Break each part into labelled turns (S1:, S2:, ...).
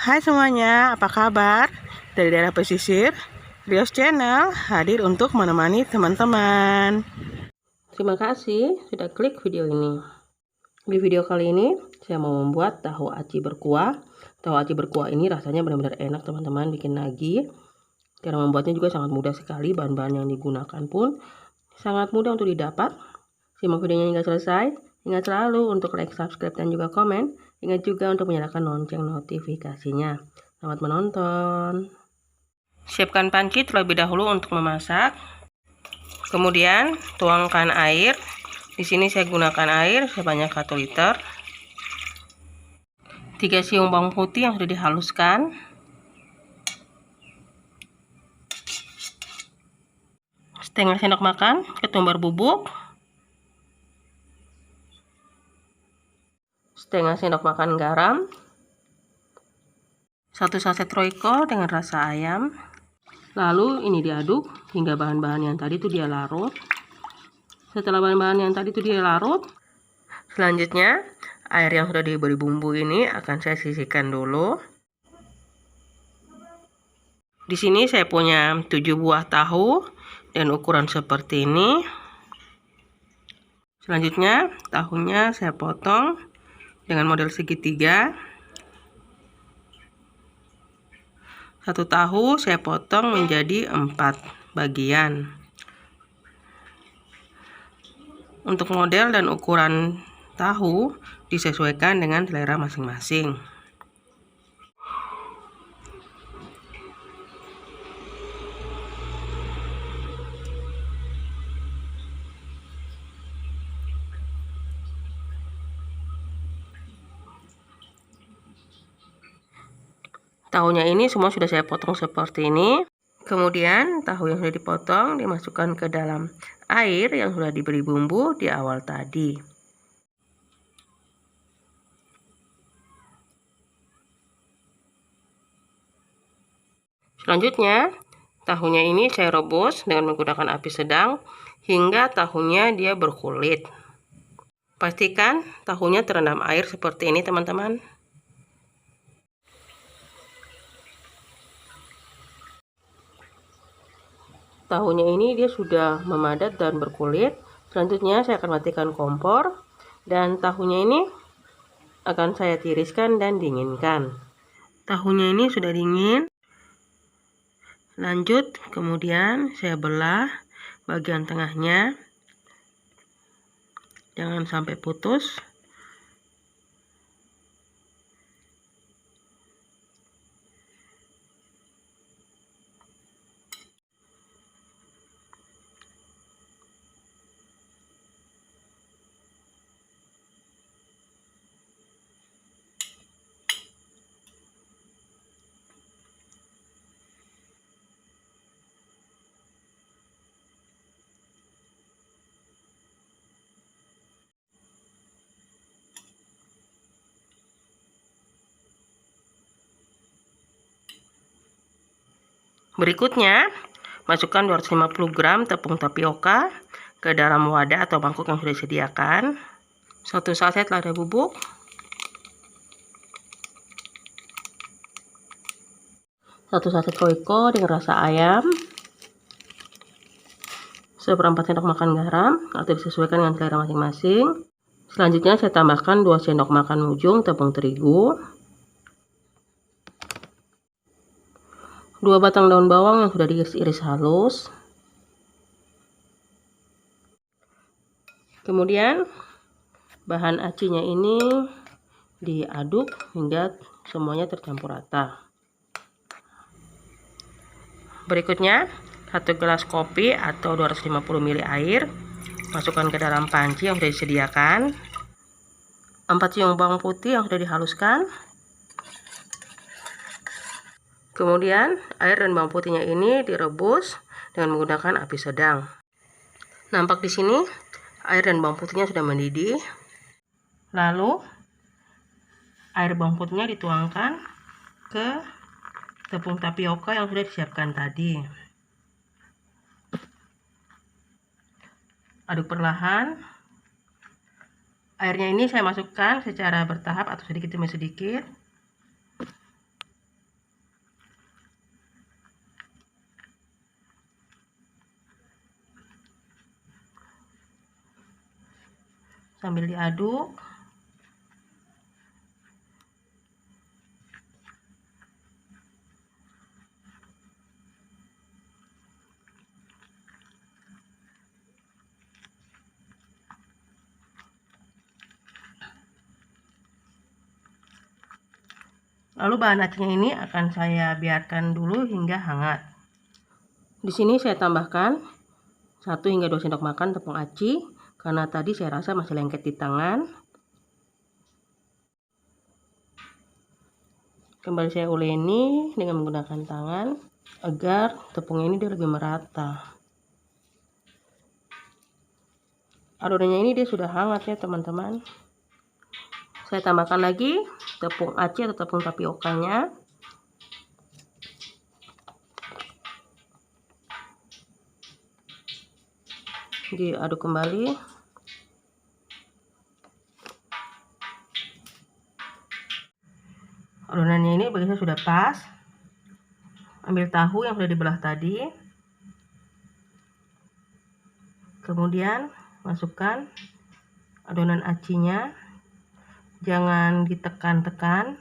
S1: Hai semuanya, apa kabar? Dari daerah pesisir, Rios Channel hadir untuk menemani teman-teman. Terima kasih sudah klik video ini. Di video kali ini, saya mau membuat tahu aci berkuah. Tahu aci berkuah ini rasanya benar-benar enak teman-teman, bikin nagih. Cara membuatnya juga sangat mudah sekali, bahan-bahan yang digunakan pun sangat mudah untuk didapat. Simak videonya hingga selesai. Ingat selalu untuk like, subscribe, dan juga komen. Ingat juga untuk menyalakan lonceng notifikasinya. Selamat menonton. Siapkan panci terlebih dahulu untuk memasak. Kemudian tuangkan air. Di sini saya gunakan air sebanyak 1 liter. 3 siung bawang putih yang sudah dihaluskan. Setengah sendok makan ketumbar bubuk. Setengah sendok makan garam. 1 saset Royco dengan rasa ayam. Lalu ini diaduk hingga bahan-bahan yang tadi itu dia larut. Setelah bahan-bahan yang tadi itu dia larut, selanjutnya air yang sudah diberi bumbu ini akan saya sisihkan dulu. Di sini saya punya 7 buah tahu dan ukuran seperti ini. Selanjutnya tahunya saya potong dengan model segitiga. 1 tahu saya potong menjadi 4 bagian. Untuk model dan ukuran tahu disesuaikan dengan selera masing-masing. Tahunya ini semua sudah saya potong seperti ini. Kemudian tahu yang sudah dipotong dimasukkan ke dalam air yang sudah diberi bumbu di awal tadi. Selanjutnya, tahunya ini saya rebus dengan menggunakan api sedang hingga tahunya dia berkulit. Pastikan tahunya terendam air seperti ini teman-teman. Tahunya ini dia sudah memadat dan berkulit. Selanjutnya saya akan matikan kompor dan tahunya ini akan saya tiriskan dan dinginkan. Tahunya ini sudah dingin. Lanjut, kemudian saya belah bagian tengahnya. Jangan sampai putus. Berikutnya, masukkan 250 gram tepung tapioka ke dalam wadah atau mangkuk yang sudah disediakan. 1 saset lada bubuk. 1 saset Royco dengan rasa ayam. 1/4 sendok makan garam atau disesuaikan dengan selera masing-masing. Selanjutnya saya tambahkan 2 sendok makan mujung tepung terigu. 2 batang daun bawang yang sudah diiris halus. Kemudian bahan acinya ini diaduk hingga semuanya tercampur rata. Berikutnya 1 gelas kopi atau 250 ml air masukkan ke dalam panci yang sudah disediakan. 4 siung bawang putih yang sudah dihaluskan. Kemudian air dan bawang putihnya ini direbus dengan menggunakan api sedang. Nampak di sini air dan bawang putihnya sudah mendidih. Lalu air bawang putihnya dituangkan ke tepung tapioka yang sudah disiapkan tadi. Aduk perlahan. Airnya ini saya masukkan secara bertahap atau sedikit demi sedikit. sambil diaduk. Lalu bahan acinya ini akan saya biarkan dulu hingga hangat. Di sini saya tambahkan 1 hingga 2 sendok makan tepung aci karena tadi saya rasa masih lengket di tangan. Kembali saya uleni dengan menggunakan tangan agar tepung ini dia lebih merata. Adonannya ini dia sudah hangat ya teman-teman. Saya tambahkan lagi tepung aci atau tepung tapiokanya. Diaduk kembali. Adonannya ini bagi saya sudah pas. Ambil tahu yang sudah dibelah tadi. Kemudian masukkan adonan acinya. Jangan ditekan-tekan.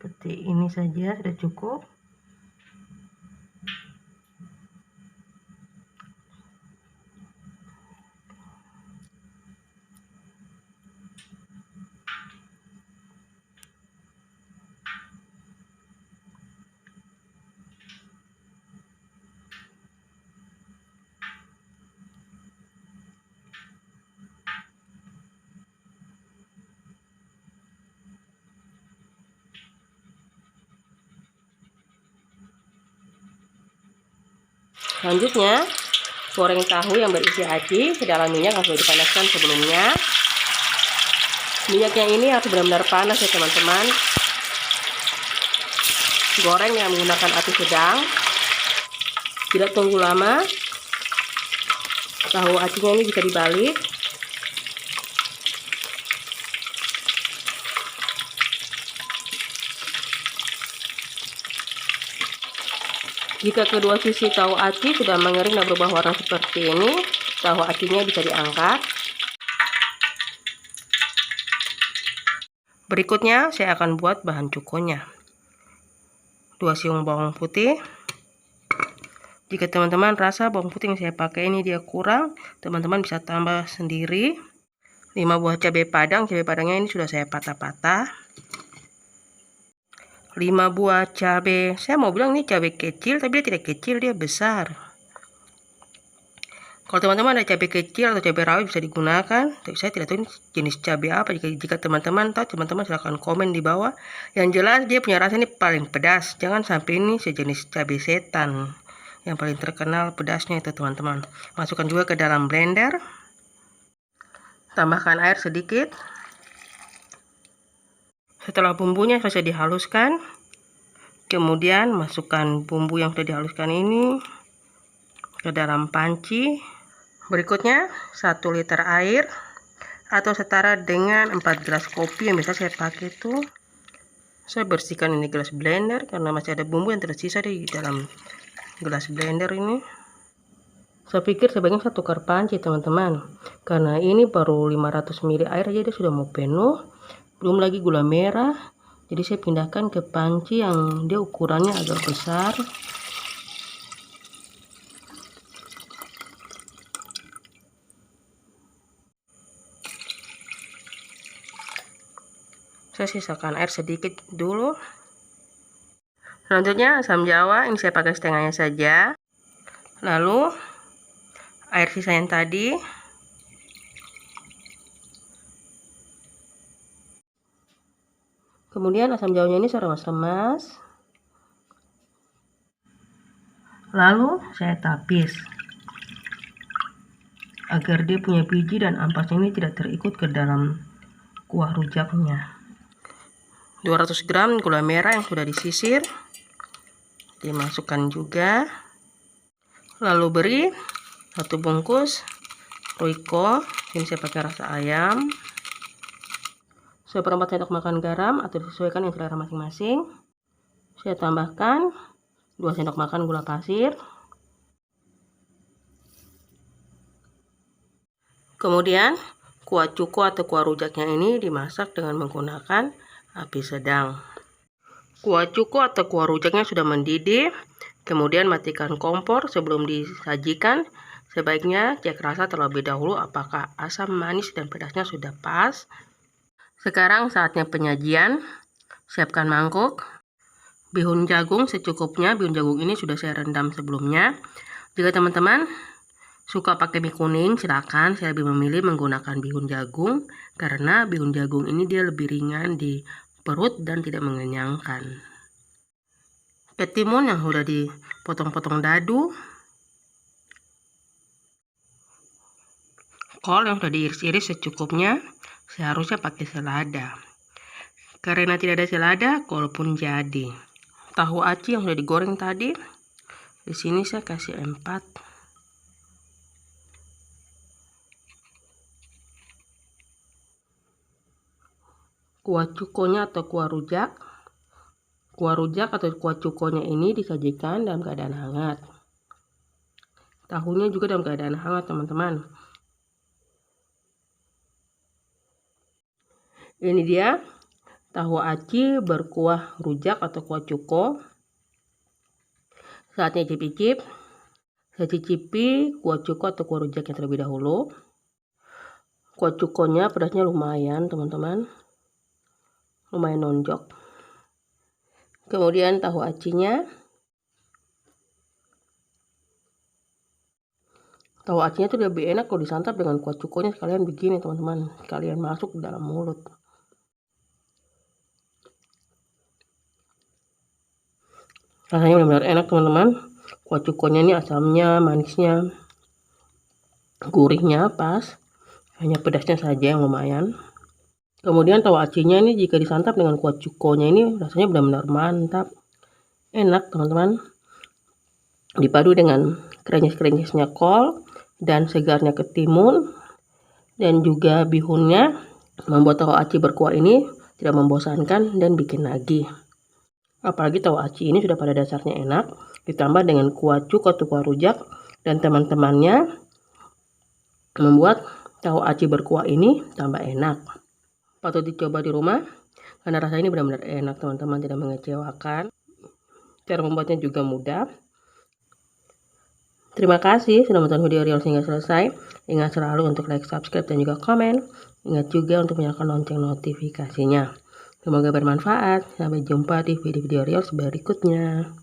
S1: Seperti ini saja sudah cukup. Selanjutnya, goreng tahu yang berisi aci ke dalam minyak yang sudah dipanaskan sebelumnya. Minyaknya ini harus benar-benar panas ya teman-teman. Goreng yang menggunakan api sedang. Tidak tunggu lama. Tahu acinya ini bisa dibalik. Jika kedua sisi tahu aci sudah mengering dan berubah warna seperti ini, tahu acinya bisa diangkat. Berikutnya saya akan buat bahan cukonya. 2 siung bawang putih. Jika teman-teman rasa bawang putih yang saya pakai ini dia kurang, teman-teman bisa tambah sendiri. 5 buah cabai padangnya ini sudah saya patah-patah. 5 buah cabai, saya mau bilang ini cabai kecil, tapi dia tidak kecil, dia besar. Kalau teman-teman ada cabai kecil atau cabai rawit bisa digunakan, tapi saya tidak tahu jenis cabai apa. Jika teman-teman tahu, teman-teman silahkan komen di bawah. Yang jelas dia punya rasa ini paling pedas, jangan sampai ini sejenis cabai setan. Yang paling terkenal pedasnya itu teman-teman. Masukkan juga ke dalam blender. Tambahkan air sedikit. Setelah bumbunya selesai dihaluskan, kemudian masukkan bumbu yang sudah dihaluskan ini ke dalam panci. Berikutnya 1 liter air atau setara dengan 4 gelas kopi yang biasa saya pakai itu. Saya bersihkan ini gelas blender karena masih ada bumbu yang tersisa di dalam gelas blender ini. Saya pikir sebaiknya saya tukar panci teman-teman, karena ini baru 500 ml air aja dia sudah mau penuh. Belum lagi gula merah, jadi saya pindahkan ke panci yang dia ukurannya agak besar. Saya sisakan air sedikit dulu. Selanjutnya asam jawa, ini saya pakai setengahnya saja. Lalu air sisa yang tadi. Kemudian asam jawanya ini saya remas-remas. Lalu saya tapis agar dia punya biji dan ampasnya ini tidak terikut ke dalam kuah rujaknya. 200 gram gula merah yang sudah disisir dimasukkan juga. Lalu beri 1 bungkus Royco, ini saya pakai rasa ayam. 1/4 sendok makan garam atau disesuaikan yang selera masing-masing. Saya tambahkan 2 sendok makan gula pasir. Kemudian kuah cuko atau kuah rujaknya ini dimasak dengan menggunakan api sedang. Kuah cuko atau kuah rujaknya sudah mendidih, kemudian matikan kompor. Sebelum disajikan, sebaiknya cek rasa terlebih dahulu apakah asam, manis, dan pedasnya sudah pas. Sekarang saatnya penyajian. Siapkan mangkuk. Bihun jagung secukupnya. Bihun jagung ini sudah saya rendam sebelumnya. Jika teman-teman suka pakai mie kuning, silakan. Saya lebih memilih menggunakan bihun jagung karena bihun jagung ini dia lebih ringan di perut dan tidak mengenyangkan. Ketimun yang sudah dipotong-potong dadu. Kol yang sudah diiris-iris secukupnya. Seharusnya pakai selada. Karena tidak ada selada, kol pun jadi. Tahu aci yang sudah digoreng tadi. Di sini saya kasih 4. Kuah cukonya atau kuah rujak. Kuah rujak atau kuah cukonya ini disajikan dalam keadaan hangat. Tahunya juga dalam keadaan hangat, teman-teman. Ini dia tahu aci berkuah rujak atau kuah cuko. Saatnya cicip-cicip. Saya cicipi kuah cuko atau kuah rujaknya terlebih dahulu. Kuah cukonya pedasnya lumayan, teman-teman. Lumayan nonjok. Kemudian tahu acinya. Tahu acinya tuh lebih enak kalau disantap dengan kuah cukonya sekalian begini, teman-teman. Sekalian masuk ke dalam mulut. Rasanya benar-benar enak, teman-teman. Kuah cukonya ini asamnya, manisnya, gurihnya pas. Hanya pedasnya saja yang lumayan. Kemudian tahu acinya ini jika disantap dengan kuah cukonya ini rasanya benar-benar mantap. Enak, teman-teman. Dipadu dengan krenyes-krenyesnya kol dan segarnya ketimun dan juga bihunnya, membuat tahu aci berkuah ini tidak membosankan dan bikin nagih. Apalagi tahu aci ini sudah pada dasarnya enak, ditambah dengan kuah cuko atau kuah rujak dan teman-temannya, membuat tahu aci berkuah ini tambah enak. Patut dicoba di rumah karena rasa ini benar-benar enak, teman-teman, tidak mengecewakan. Cara membuatnya juga mudah. Terima kasih sudah menonton video Riol hingga selesai. Ingat selalu untuk like, subscribe, dan juga komen. Ingat juga untuk menyalakan lonceng notifikasinya. Semoga bermanfaat. Sampai jumpa di video-video Riol berikutnya.